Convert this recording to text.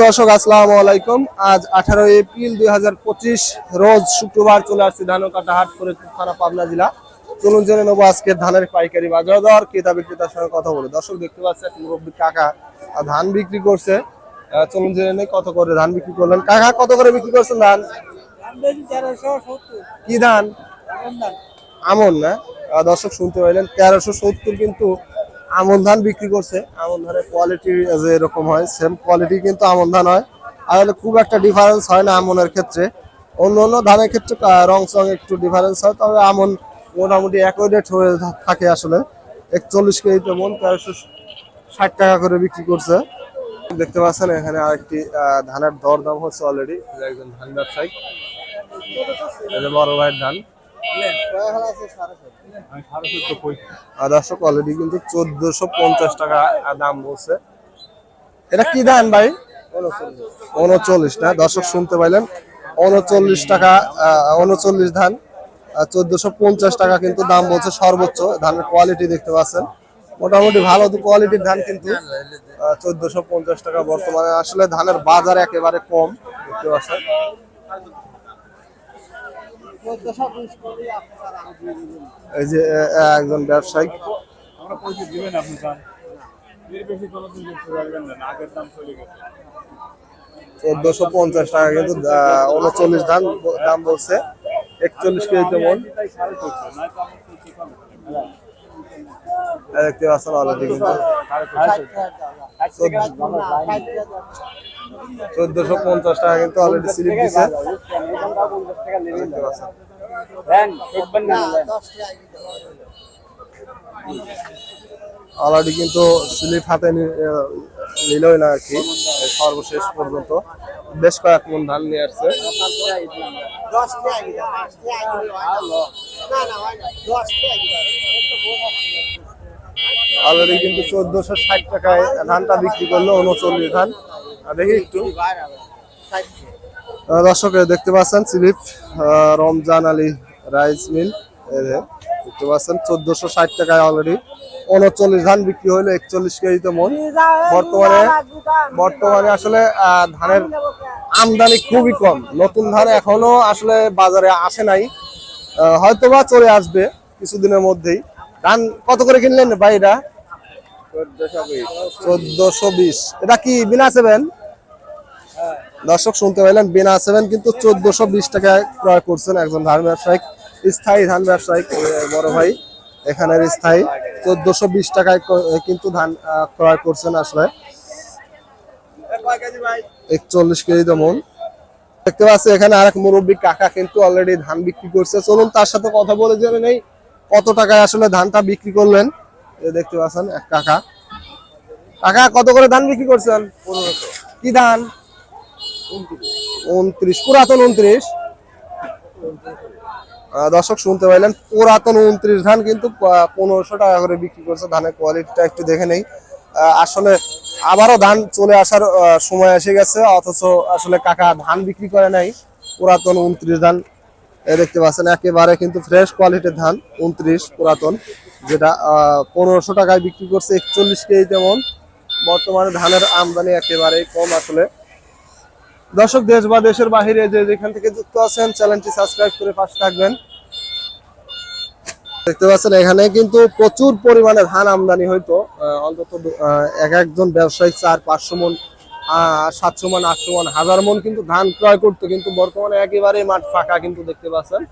দর্শক আসসালামু আলাইকুম। আজ 18 এপ্রিল 2025 রোজ শুক্রবার চলে আসছে ধানকাটা হাট করে থানা পাবনা জেলা। চলুন জেনে নেবো আজকের ধানের পাইকারি বাজার দর, ক্রেতা বিক্রেতার সঙ্গে কথা বলে। দর্শক দেখতে পাচ্ছেন এক মুরব্বী কাকা ধান বিক্রি করছে। চলুন জেনে নেই কত করে ধান বিক্রি করলেন। কাকা কত করে বিক্রি করছেন ধান? কি ধান? আমন না? দর্শক শুনতে পাইলেন 1370 কিন্তু আমন ধান বিক্রি করছে। আমন ধানের কোয়ালিটি যে এরকম হয় সেম কোয়ালিটি কিন্তু আমন ধান হয়, আর খুব একটা ডিফারেন্স হয় না আমনের ক্ষেত্রে। অন্য অন্য ধানের ক্ষেত্রে রং সং একটু ডিফারেন্স হয়, তবে আমন মোটামুটি একই রেট হয়ে থাকে। আসলে 41 কেজি তেমন 1360 টাকা করে বিক্রি করছে। দেখতে পাচ্ছেন এখানে আরেকটি ধানের দর দাম হচ্ছে অলরেডি। একজন ধান ব্যবসায়ী, বড় ভাইয়ের ধান দর্শক অলরেডি কিন্তু 1450 টাকা দাম বলছে। এটা কি ধান ভাই? 39 না? দর্শক শুনতে পাইলেন 39 টাকা, 39 ধান 1450 টাকা কিন্তু দাম বলছে সর্বোচ্চ। ধানের কোয়ালিটি দেখতে পাচ্ছেন মোটামুটি ভালো কোয়ালিটির ধান, কিন্তু 1450 টাকা বর্তমানে। আসলে ধানের বাজার একেবারে কম দেখতে পাচ্ছেন। এই যে একজন ব্যবসায়ী 1450 টাকা কিন্তু 39 ধান দাম বলছে। 41 কেজি তেমন দেখতে পাচ্ছেন অলরেডি কিন্তু 1450 টাকা কিন্তু অলরেডি স্লিপ দিছে। অলরেডি কিন্তু স্লিপ হাতে নিলই না আর কি, সর্বশেষ পর্যন্ত বেশ কয়েক মন ধান নিয়ে আসছে। অলরেডি কিন্তু 1460 টাকায় ধানটা বিক্রি করলো 39 ধান। দেখি একটু দর্শক দেখতে পাচ্ছেন স্লিপ রমজান আলী রাইস মিল দেখতে পাচ্ছেন 1460 টাকায় অলরেডি 39 ধান বিক্রি হইলো 41 কেজিতে মন। বর্তমানে আসলে ধানের আমদানি খুবই কম। নতুন ধান এখনো আসলে বাজারে আসে নাই, হয়তোবা চলে আসবে কিছুদিনের মধ্যেই। ধান কত করে কিনলেন ভাই? এটা 1420। এটা কি বিনা 7? দর্শক শুনতে পাইলেন বিনা 7 কিন্তু 1420 টাকায় ক্রয় করছেন একজন ধান ব্যবসায়িক, স্থায়ী ধান ব্যবসায়িক বড় ভাই এখানের স্থায়ী। 1420 টাকায় কিন্তু ধান ক্রয় করছেন। আসলে 41 কেজি তেমন দেখতে পাচ্ছি। এখানে আরেক মুরব্বী কাকা কিন্তু অলরেডি ধান বিক্রি করছে। চলুন তার সাথে কথা বলে জেনে নেই কত টাকায় আসলে ধানটা বিক্রি করলেন। দেখতে পাচ্ছেন এক কাকা। কাকা কত করে ধান বিক্রি করছেন? 1500। কি ধান? 29 পুরাতন 29। দর্শক শুনতে পাইলেন পুরাতন 29 ধান কিন্তু 1500 টাকা করে বিক্রি করছে। ধানের কোয়ালিটিটা একটু দেখে নেই। আসলে আবারও ধান চলে আসার সময় এসে গেছে, অথচ আসলে কাকা ধান বিক্রি করে নাই। পুরাতন 29 ধান দেখতে পাচ্ছেন একেবারে কিন্তু ফ্রেশ কোয়ালিটির ধান 29 পুরাতন, যেটা 1500 টাকায় বিক্রি করছে 41 কেজি তেমন। বর্তমানে ধানের আমদানি একেবারে কম। আসলে দর্শক দেশ বা দেশের বাহিরে যে যেখান থেকে যুক্ত আছেন চ্যানেলটি সাবস্ক্রাইব করে পাশে থাকবেন। দেখতে পাচ্ছেন এখানে কিন্তু প্রচুর পরিমাণে ধান আমদানি হইতো, অন্তত একজন ব্যবসায়ী 400-500 মন 700 মন 800 মন 1000 মন কিন্তু ধান ক্রয় করতো, কিন্তু বর্তমানে একেবারে মাঠ ফাঁকা কিন্তু দেখতে পাচ্ছেন।